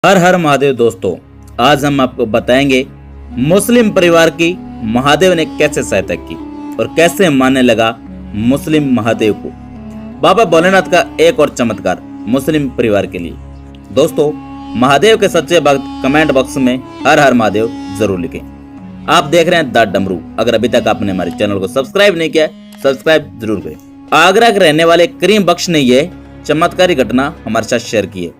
हर हर महादेव दोस्तों, आज हम आपको बताएंगे मुस्लिम परिवार की महादेव ने कैसे सहायता की और कैसे मानने लगा मुस्लिम महादेव को। बाबा भोलेनाथ का एक और चमत्कार मुस्लिम परिवार के लिए। दोस्तों, महादेव के सच्चे भक्त कमेंट बॉक्स में हर हर महादेव जरूर लिखें। आप देख रहे हैं द डमरू। अगर अभी तक आपने हमारे चैनल को सब्सक्राइब नहीं किया है, सब्सक्राइब जरूर करें। आगरा के रहने वाले करीम बख्श ने यह चमत्कारी घटना हमारे साथ शेयर की है।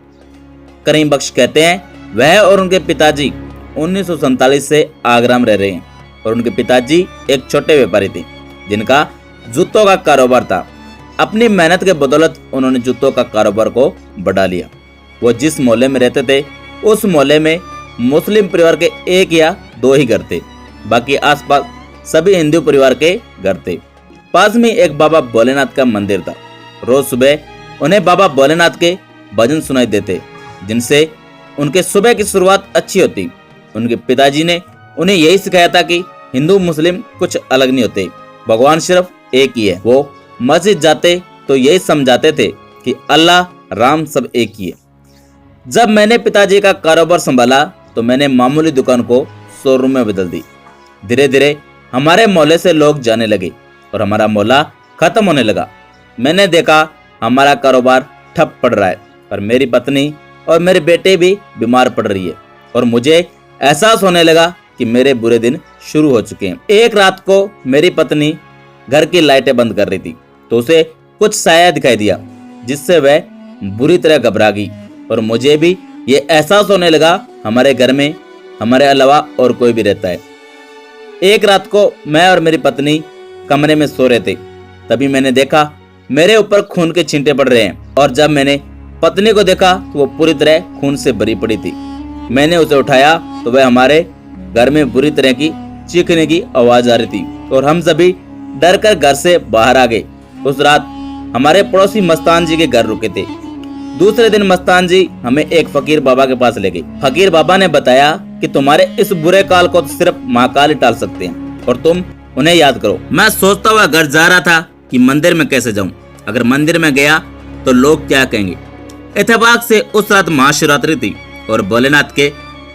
करीम बख्श कहते हैं वह और उनके पिताजी 1947 से आगरा में रह रहे हैं और उनके पिताजी एक छोटे व्यापारी थे जिनका जूतों का कारोबार था। अपनी मेहनत के बदौलत उन्होंने जूतों का कारोबार को बढ़ा लिया। वो जिस मोहल्ले में रहते थे उस मोहल्ले में मुस्लिम परिवार के एक या दो ही घर थे, बाकी आसपास सभी हिंदू परिवार के घर थे। पास में एक बाबा भोलेनाथ का मंदिर था। रोज सुबह उन्हें बाबा भोलेनाथ के भजन सुनाई देते जिनसे उनके सुबह की शुरुआत अच्छी होती। उनके पिताजी ने उन्हें यही सिखाया था कि हिंदू मुस्लिम कुछ अलग नहीं होते, भगवान सिर्फ एक ही है। वो मस्जिद जाते तो यही समझाते थे कि अल्लाह राम सब एक ही है। जब मैंने पिताजी का कारोबार संभाला तो मैंने मामूली दुकान को शोरूम में बदल दी। धीरे धीरे हमारे मोहल्ले से लोग जाने लगे और हमारा मोहल्ला खत्म होने लगा। मैंने देखा हमारा कारोबार ठप पड़ रहा है और मेरी पत्नी और मेरे बेटे भी बीमार पड़ रही है और मुझे एहसास होने लगा कि मेरे बुरे दिन शुरू हो चुके हैं। एक रात को मेरी पत्नी घर की लाइटें बंद कर रही थी तो उसे कुछ साया दिखाई दिया जिससे वह बुरी तरह घबरा गई और मुझे भी ये एहसास होने लगा हमारे घर में हमारे अलावा और कोई भी रहता है। एक रात को मैं और मेरी पत्नी कमरे में सो रहे थे, तभी मैंने देखा मेरे ऊपर खून के छींटे पड़ रहे हैं और जब मैंने पत्नी को देखा तो वो पूरी तरह खून से भरी पड़ी थी। मैंने उसे उठाया तो वह हमारे घर में बुरी तरह की चीखने की आवाज आ रही थी और हम सभी डर कर घर से बाहर आ गए। उस रात हमारे पड़ोसी मस्तान जी के घर रुके थे। दूसरे दिन मस्तान जी हमें एक फकीर बाबा के पास ले गए। फकीर बाबा ने बताया कि तुम्हारे इस बुरे काल को तो सिर्फ महाकाल ही टाल सकते हैं और तुम उन्हें याद करो। मैं सोचता हुआ घर जा रहा था कि मंदिर में कैसे जाऊं। अगर मंदिर में गया तो लोग क्या कहेंगे। इत्तेफाक से उस रात महाशिवरात्रि थी और भोलेनाथ के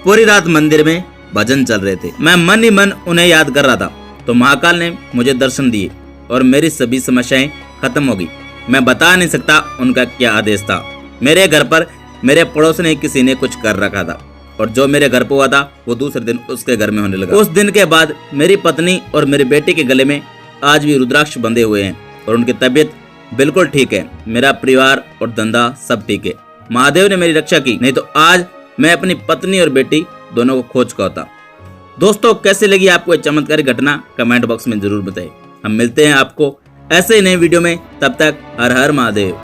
पूरी रात मंदिर में भजन चल रहे थे। मैं मन ही मन उन्हें याद कर रहा था तो महाकाल ने मुझे दर्शन दिए और मेरी सभी समस्याएं खत्म हो गई। मैं बता नहीं सकता उनका क्या आदेश था। मेरे घर पर मेरे पड़ोस ने किसी ने कुछ कर रखा था और जो मेरे घर पर हुआ था वो दूसरे दिन उसके घर में होने लगा। उस दिन के बाद मेरी पत्नी और मेरे बेटे के गले में आज भी रुद्राक्ष बंधे हुए हैं और उनकी तबीयत बिल्कुल ठीक है। मेरा परिवार और धंधा सब ठीक है। महादेव ने मेरी रक्षा की, नहीं तो आज मैं अपनी पत्नी और बेटी दोनों को खो चुका होता। दोस्तों, कैसे लगी आपको ये चमत्कारी घटना कमेंट बॉक्स में जरूर बताएं। हम मिलते हैं आपको ऐसे ही नए वीडियो में, तब तक हर हर महादेव।